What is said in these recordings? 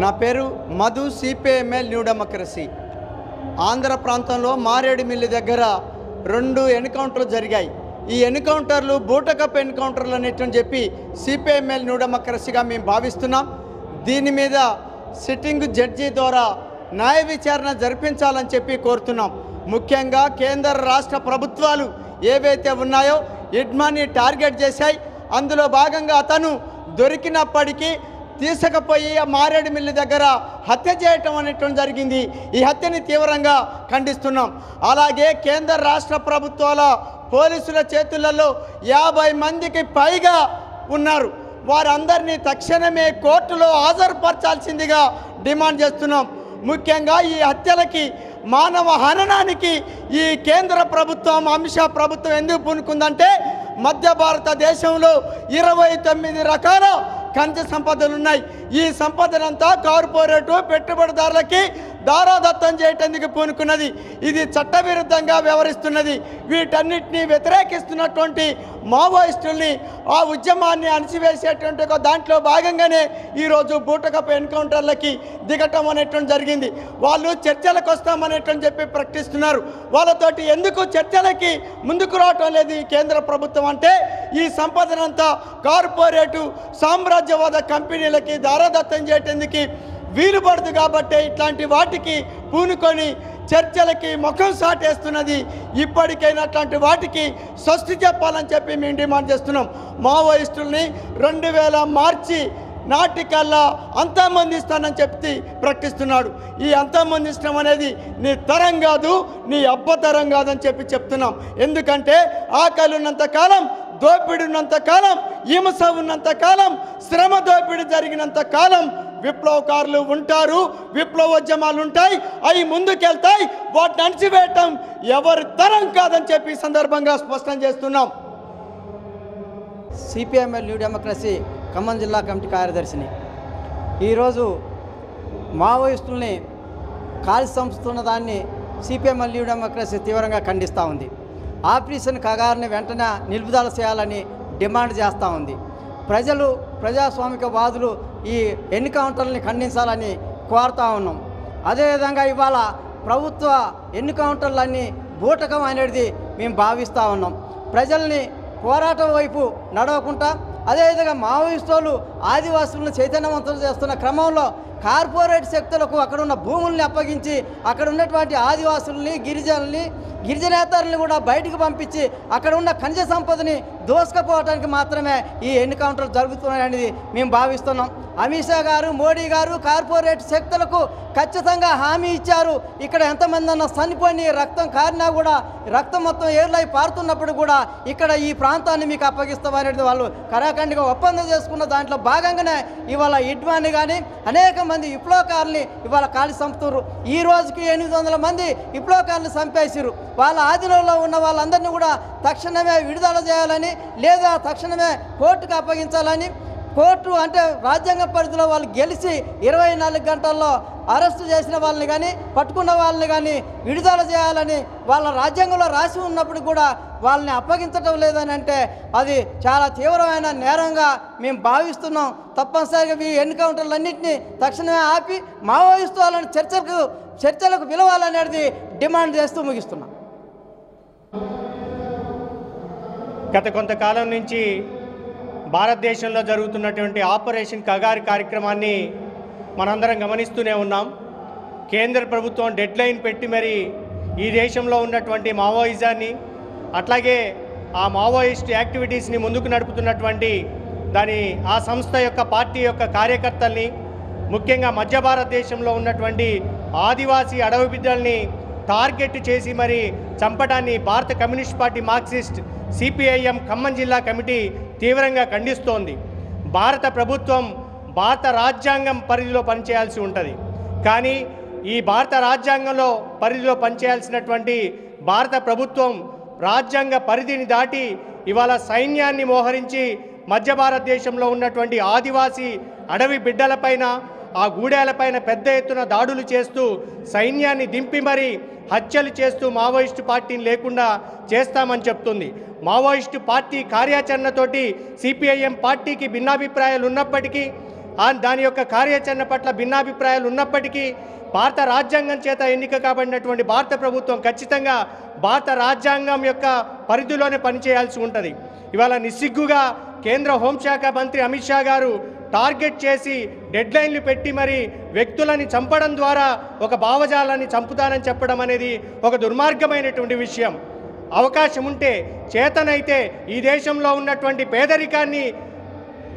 నా పేరు Madhu, CPML new democracy. Andhra ప్రాంతంలో మారేడుమిల్లి దగ్గర 2 ఎన్కౌంటర్లు జరిగాయి. ఈ ఎన్కౌంటర్లు బూటకప్ ఎన్కౌంటర్లు అనేటని చెప్పి సిపిఎంఎల్ న్యూ డెమోక్రసీగా మేము భావిస్తున్నాం. దీని మీద సిట్టింగ్ జడ్జి ద్వారా న్యాయ విచారణ జరిపించాలని చెప్పి కోరుతున్నాం. ముఖ్యంగా కేంద్ర రాష్ట్ర ప్రభుత్వాలు ఏవైతే ఉన్నాయో ఇడ్మాని టార్గెట్ చేశాయి. అందులో భాగంగా అతను దొరికినప్పటికీ తీసుకుపోయి ఆ మారేడుమిల్లి దగ్గర హత్య చేయటం అనేటువంటి జరిగింది. ఈ హత్యని తీవ్రంగా ఖండిస్తున్నాం. అలాగే కేంద్ర రాష్ట్ర ప్రభుత్వాల పోలీసుల చేతులలో 50 మందికి పైగా ఉన్నారు. వారందరినీ తక్షణమే కోర్టులో హాజరుపరచాల్సిందిగా డిమాండ్ చేస్తున్నాం. ముఖ్యంగా ఈ హత్యలకి, మానవ హననానికి ఈ కేంద్ర ప్రభుత్వం, అమిత్ షా ప్రభుత్వం ఎందుకు పూనుకుందంటే మధ్య భారతదేశంలో 29 రకాల ఖనిజ సంపదలు ఉన్నాయి. ఈ సంపదనంతా కార్పొరేటు పెట్టుబడిదారులకి దారాదత్తం చేయటానికి పూనుకున్నది. ఇది చట్టవిరుద్ధంగా వ్యవహరిస్తున్నది. వీటన్నిటినీ వ్యతిరేకిస్తున్నటువంటి మావోయిస్టుల్ని, ఆ ఉద్యమాన్ని అణిచివేసేటువంటి ఒక దాంట్లో భాగంగానే ఈరోజు బూటకపు ఎన్కౌంటర్లకి దిగటం అనేటువంటి జరిగింది. వాళ్ళు చర్చలకు వస్తామనేటువంటి చెప్పి ప్రకటిస్తున్నారు. వాళ్ళతోటి ఎందుకు చర్చలకి ముందుకు రావటం లేదు ఈ కేంద్ర ప్రభుత్వం అంటే ఈ సంపదనంతా కార్పొరేటు సామ్రాజ్యవాద కంపెనీలకి దారాదత్తం చేయటానికి వీలు పడదు. కాబట్టి ఇట్లాంటి వాటికి పూనుకొని చర్చలకి ముఖం సాటేస్తున్నది. ఇప్పటికైనా అట్లాంటి వాటికి స్వస్తి చెప్పాలని చెప్పి మేము డిమాండ్ చేస్తున్నాం. మావోయిస్టుల్ని 2000 మార్చి నాటికల్లా అంతమందిస్తానని చెప్పి ప్రకటిస్తున్నాడు. ఈ అంతమందించడం అనేది నీ తరం కాదు, నీ అబ్బతరం కాదని చెప్పి చెప్తున్నాం. ఎందుకంటే ఆకలి ఉన్నంత కాలం, దోపిడి ఉన్నంత కాలం, హింస ఉన్నంత కాలం, శ్రమ దోపిడి జరిగినంత కాలం విప్లవకారులు ఉంటారు, విప్లవోద్యమాలు ఉంటాయి, అవి ముందుకెళ్తాయి. వాటిని అణిచివేయటం ఎవరి తరం కాదని చెప్పి సందర్భంగా స్పష్టం చేస్తున్నాం. సిపిఎంఎల్ న్యూ డెమోక్రసీ ఖమ్మం జిల్లా కమిటీ కార్యదర్శిని. ఈరోజు మావోయిస్టుల్ని కాల్చి చంపుతున్న దాన్ని సిపిఎంఎల్ న్యూ డెమోక్రసీ తీవ్రంగా ఖండిస్తూ ఉంది. ఆపరేషన్ కగారుని వెంటనే నిలుపుదల చేయాలని డిమాండ్ చేస్తూ ఉంది. ప్రజాస్వామికవాదులు ఈ ఎన్కౌంటర్ని ఖండించాలని కోరుతూ ఉన్నాం. అదేవిధంగా ఇవాళ ప్రభుత్వ ఎన్కౌంటర్లన్నీ బూటకం అనేది మేము భావిస్తూ ఉన్నాం. ప్రజల్ని పోరాటం వైపు నడవకుండా అదేవిధంగా మావోయిస్టులు ఆదివాసులను చైతన్యవంతులు చేస్తున్న క్రమంలో కార్పొరేట్ శక్తులకు అక్కడ ఉన్న భూముల్ని అప్పగించి అక్కడ ఉన్నటువంటి ఆదివాసుల్ని, గిరిజనేతరుల్ని కూడా బయటికి పంపించి అక్కడ ఉన్న ఖనిజ సంపదని దోసుకుపోవడానికి మాత్రమే ఈ ఎన్కౌంటర్లు జరుగుతున్నాయనేది మేము భావిస్తున్నాం. అమిత్ షా గారు, మోడీ గారు కార్పొరేట్ శక్తులకు ఖచ్చితంగా హామీ ఇచ్చారు. ఇక్కడ ఎంతమంది అన్న చనిపోయి రక్తం కారినా కూడా, రక్తం మొత్తం ఏర్లై పారుతున్నప్పుడు కూడా ఇక్కడ ఈ ప్రాంతాన్ని మీకు అప్పగిస్తామనేది వాళ్ళు కరాఖండిగా ఒప్పందం చేసుకున్న దాంట్లో భాగంగానే ఇవాళ ఇడ్వాన్ని కానీ అనేక మంది విప్లవకారుల్ని ఇవాళ కాలి చంపుతున్నారు. ఈ రోజుకి 800 మంది విప్లవకారులు చంపేసారు. వాళ్ళ ఆధీనంలో ఉన్న వాళ్ళందరినీ కూడా తక్షణమే విడుదల చేయాలని, లేదా తక్షణమే కోర్టుకు అప్పగించాలని, కోర్టు అంటే రాజ్యాంగ పరిధిలో వాళ్ళు గెలిచి 24 గంటల్లో అరెస్టు చేసిన వాళ్ళని కానీ, పట్టుకున్న వాళ్ళని కానీ విడుదల చేయాలని వాళ్ళ రాజ్యాంగంలో రాసి ఉన్నప్పుడు కూడా వాళ్ళని అప్పగించడం లేదని అంటే అది చాలా తీవ్రమైన నేరంగా మేము భావిస్తున్నాం. తప్పనిసరిగా ఈ ఎన్కౌంటర్లన్నింటినీ తక్షణమే ఆపి మావోయిస్టు వాళ్ళని చర్చలకు పిలవాలనేది డిమాండ్ చేస్తూ ముగిస్తున్నాం. గత కొంతకాలం నుంచి భారతదేశంలో జరుగుతున్నటువంటి ఆపరేషన్ కగారు కార్యక్రమాన్ని మనందరం గమనిస్తూనే ఉన్నాం. కేంద్ర ప్రభుత్వం డెడ్లైన్ పెట్టి మరి ఈ దేశంలో ఉన్నటువంటి మావోయిజాన్ని, అట్లాగే ఆ మావోయిస్ట్ యాక్టివిటీస్ని ముందుకు నడుపుతున్నటువంటి ఆ సంస్థ యొక్క పార్టీ యొక్క కార్యకర్తల్ని, ముఖ్యంగా మధ్య భారతదేశంలో ఉన్నటువంటి ఆదివాసీ అడవి బిడ్డల్ని టార్గెట్ చేసి మరి చంపడాన్ని భారత communist party Marxist CPIM Khammam జిల్లా కమిటీ తీవ్రంగా ఖండిస్తోంది. భారత ప్రభుత్వం భారత రాజ్యాంగం పరిధిలో పనిచేయాల్సి ఉంటుంది. కానీ ఈ భారత రాజ్యాంగంలో పరిధిలో పనిచేయాల్సినటువంటి భారత ప్రభుత్వం రాజ్యాంగ పరిధిని దాటి ఇవాళ సైన్యాన్ని మోహరించి మధ్య భారతదేశంలో ఉన్నటువంటి ఆదివాసీ అడవి బిడ్డలపైన, ఆ గూడేలపైన పెద్ద ఎత్తున దాడులు చేస్తూ సైన్యాన్ని దింపి మరి హత్యలు చేస్తూ మావోయిస్టు పార్టీని లేకుండా చేస్తామని చెప్తుంది. మావోయిస్టు పార్టీ కార్యాచరణతోటి సిపిఐఎం పార్టీకి భిన్నాభిప్రాయాలు ఉన్నప్పటికీ దాని యొక్క కార్యాచరణ పట్ల భిన్నాభిప్రాయాలు ఉన్నప్పటికీ భారత రాజ్యాంగం చేత ఎన్నిక కాబడినటువంటి భారత ప్రభుత్వం ఖచ్చితంగా భారత రాజ్యాంగం యొక్క పరిధిలోనే పనిచేయాల్సి ఉంటుంది. ఇవాళ నిస్సిగ్గుగా కేంద్ర హోంశాఖ మంత్రి అమిత్ షా గారు టార్గెట్ చేసి డెడ్లైన్లు పెట్టి మరి వ్యక్తులని చంపడం ద్వారా ఒక భావజాలాన్ని చంపుతానని చెప్పడం అనేది ఒక దుర్మార్గమైనటువంటి విషయం. అవకాశం ఉంటే చేతనైతే ఈ దేశంలో ఉన్నటువంటి పేదరికాన్ని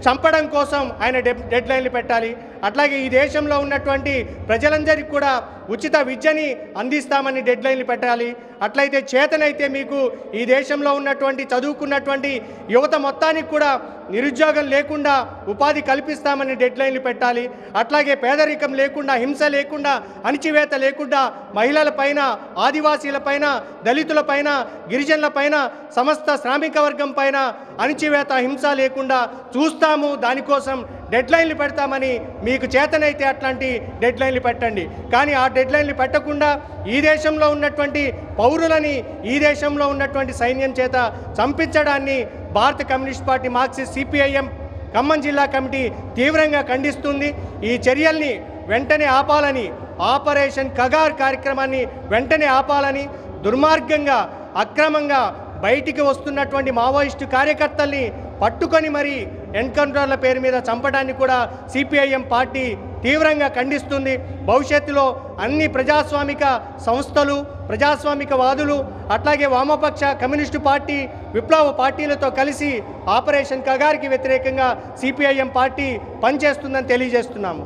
చంపడం కోసం ఆయన డెడ్లైన్లు పెట్టాలి. అట్లాగే ఈ దేశంలో ఉన్నటువంటి ప్రజలందరికీ కూడా ఉచిత విద్యని అందిస్తామని డెడ్లైన్లు పెట్టాలి. అట్లయితే చేతనైతే మీకు ఈ దేశంలో ఉన్నటువంటి చదువుకున్నటువంటి యువత మొత్తానికి కూడా నిరుద్యోగం లేకుండా ఉపాధి కల్పిస్తామని డెడ్లైన్లు పెట్టాలి. అట్లాగే పేదరికం లేకుండా, హింస లేకుండా, అణిచివేత లేకుండా మహిళలపైన, ఆదివాసీలపైన, దళితులపైన, గిరిజనులపైన, సమస్త శ్రామిక వర్గం పైన అణిచివేత, హింస లేకుండా చూస్తాము. దానికోసం డెడ్లైన్లు పెడతామని మీకు చేతనైతే అట్లాంటి డెడ్లైన్లు పెట్టండి. కానీ ఆ డెడ్లైన్లు పెట్టకుండా ఈ దేశంలో ఉన్నటువంటి పౌరులని ఈ దేశంలో ఉన్నటువంటి సైన్యం చేత చంపించడాన్ని భారత communist party, Marxist, CPIM Khammam జిల్లా కమిటీ తీవ్రంగా ఖండిస్తుంది. ఈ చర్యల్ని వెంటనే ఆపాలని, ఆపరేషన్ కగార్ కార్యక్రమాన్ని వెంటనే ఆపాలని, దుర్మార్గంగా అక్రమంగా బయటికి వస్తున్నటువంటి మావోయిస్టు కార్యకర్తల్ని పట్టుకొని మరి ఎన్కౌంటర్ల పేరు మీద చంపడాన్ని కూడా సిపిఐఎం పార్టీ తీవ్రంగా ఖండిస్తుంది. భవిష్యత్తులో అన్ని ప్రజాస్వామిక సంస్థలు, ప్రజాస్వామికవాదులు, అట్లాగే వామపక్ష కమ్యూనిస్టు పార్టీ, విప్లవ పార్టీలతో కలిసి ఆపరేషన్ కగార్కి వ్యతిరేకంగా సిపిఐఎం పార్టీ పనిచేస్తుందని తెలియజేస్తున్నాము.